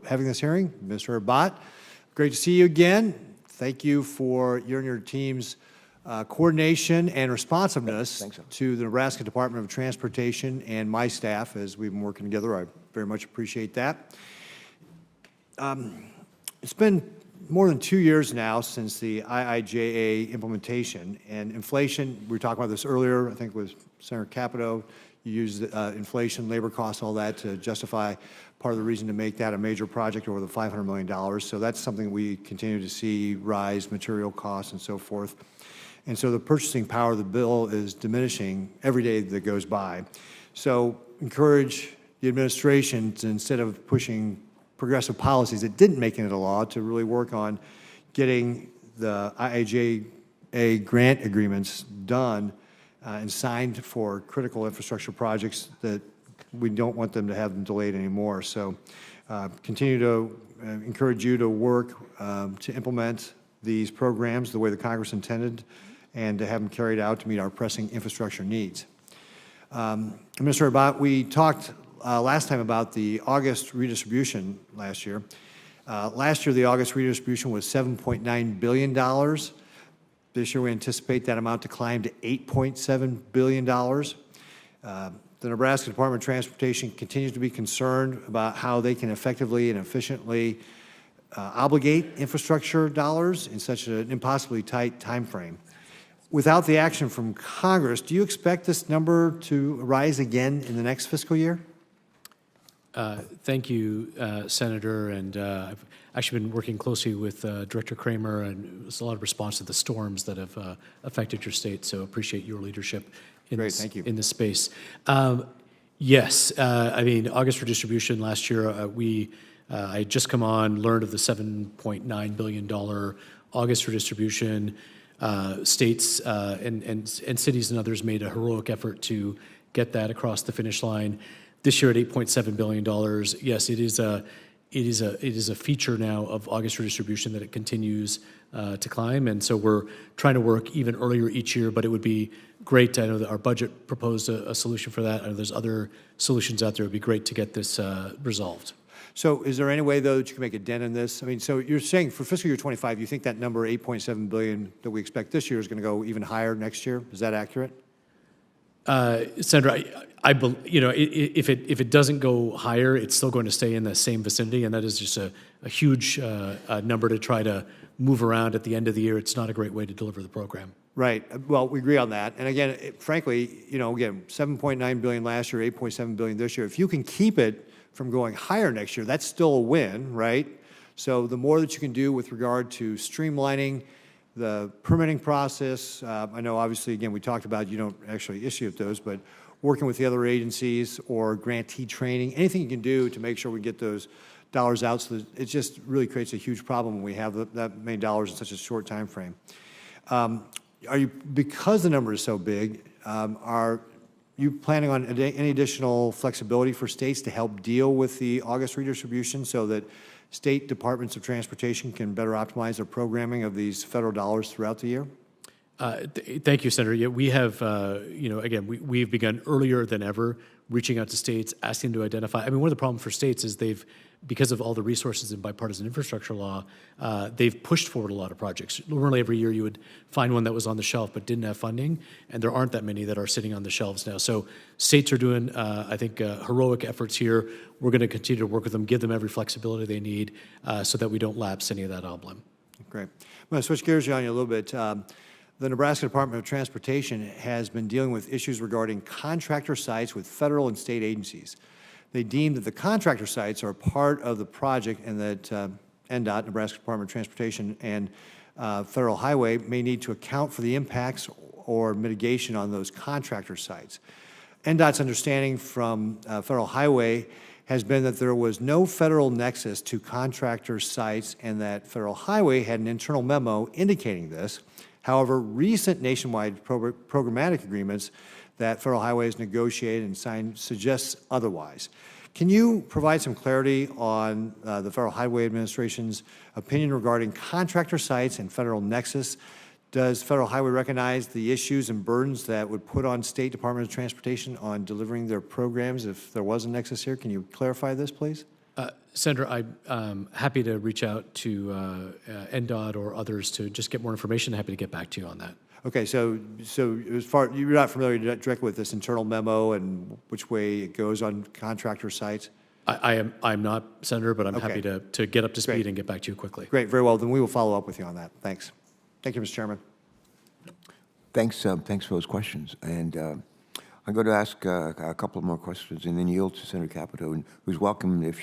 having this hearing. Mr. Bhatt, great to see you again. Thank you for you and your team's coordination and responsiveness to the Nebraska Department of Transportation and my staff as we've been working together. I very much appreciate that. It's been more than 2 years now since the IIJA implementation, and inflation, we were talking about this earlier, I think with Senator Capito. You used inflation, labor costs, all that to justify part of the reason to make that a major project over the $500 million. So that's something we continue to see rise, material costs and so forth. And so the purchasing power of the bill is diminishing every day that goes by. So encourage the administration to, instead of pushing progressive policies that didn't make it into law, to really work on getting the IIJA grant agreements done and signed for critical infrastructure projects that we don't want them to have them delayed anymore. So continue to encourage you to work to implement these programs the way the Congress intended and to have them carried out to meet our pressing infrastructure needs. Mr. Bhatt, we talked last time about the August redistribution last year. Last year, the August redistribution was $7.9 billion. This year, we anticipate that amount to climb to $8.7 billion. The Nebraska Department of Transportation continues to be concerned about how they can effectively and efficiently obligate infrastructure dollars in such an impossibly tight time frame. Without the action from Congress, do you expect this number to rise again in the next fiscal year? Thank you, Senator, and I've actually been working closely with Director Kramer, and there's a lot of response to the storms that have affected your state, so appreciate your leadership in, in this space. Yes, I mean, August redistribution last year, I had just come on, learned of the $7.9 billion August redistribution. States and cities and others made a heroic effort to get that across the finish line. This year at $8.7 billion, yes, it is a feature now of August redistribution that it continues to climb, and so we're trying to work even earlier each year. But it would be great. I know that our budget proposed a solution for that. I know there's other solutions out there. It would be great to get this resolved. So is there any way, though, that you can make a dent in this? I mean, so you're saying for fiscal year 25, you think that number, $8.7 billion, that we expect this year is going to go even higher next year? Is that accurate? Senator, you know, if it doesn't go higher, it's still going to stay in the same vicinity, and that is just a huge number to try to move around at the end of the year. It's not a great way to deliver the program. Right. Well, we agree on that. And again, frankly, you know, again, $7.9 billion last year, $8.7 billion this year. If you can keep it from going higher next year, that's still a win, right? So the more that you can do with regard to streamlining the permitting process, I know obviously, again, we talked about you don't actually issue those, but working with the other agencies or grantee training, anything you can do to make sure we get those dollars out, so that it just really creates a huge problem when we have that many dollars in such a short time frame. Are you, because the number is so big, are you planning on any additional flexibility for states to help deal with the August redistribution so that state departments of transportation can better optimize their programming of these federal dollars throughout the year? Thank you, Senator. Yeah, we have, you know, again, we've begun earlier than ever reaching out to states, asking them to identify. I mean, one of the problems for states is they've, because of all the resources in bipartisan infrastructure law, they've pushed forward a lot of projects. Normally every year you would find one that was on the shelf but didn't have funding, and there aren't that many that are sitting on the shelves now. So states are doing, I think, heroic efforts here. We're going to continue to work with them, give them every flexibility they need so that we don't lapse any of that oblum. Great. I'm going to switch gears on you a little bit. The Nebraska Department of Transportation has been dealing with issues regarding contractor sites with federal and state agencies. They deem that the contractor sites are part of the project and that NDOT, Nebraska Department of Transportation, and Federal Highway may need to account for the impacts or mitigation on those contractor sites. NDOT's understanding from Federal Highway has been that there was no federal nexus to contractor sites and that Federal Highway had an internal memo indicating this. However, recent nationwide programmatic agreements that Federal Highway has negotiated and signed suggests otherwise. Can you provide some clarity on the Federal Highway Administration's opinion regarding contractor sites and federal nexus? Does Federal Highway recognize the issues and burdens that would put on State Department of Transportation on delivering their programs if there was a nexus here? Can you clarify this, please? Senator, I'm happy to reach out to NDOT or others to just get more information. Happy to get back to you on that. Okay, so as far, you're not familiar directly with this internal memo and which way it goes on contractor sites? I'm not, Senator, but I'm happy to get up to speed Great. and get back to you quickly. Great, very well. Then we will follow up with you on that. Thanks. Thank you, Mr. Chairman. Thanks for those questions. And I'm going to ask a couple of more questions and then yield to Senator Capito, who's welcome if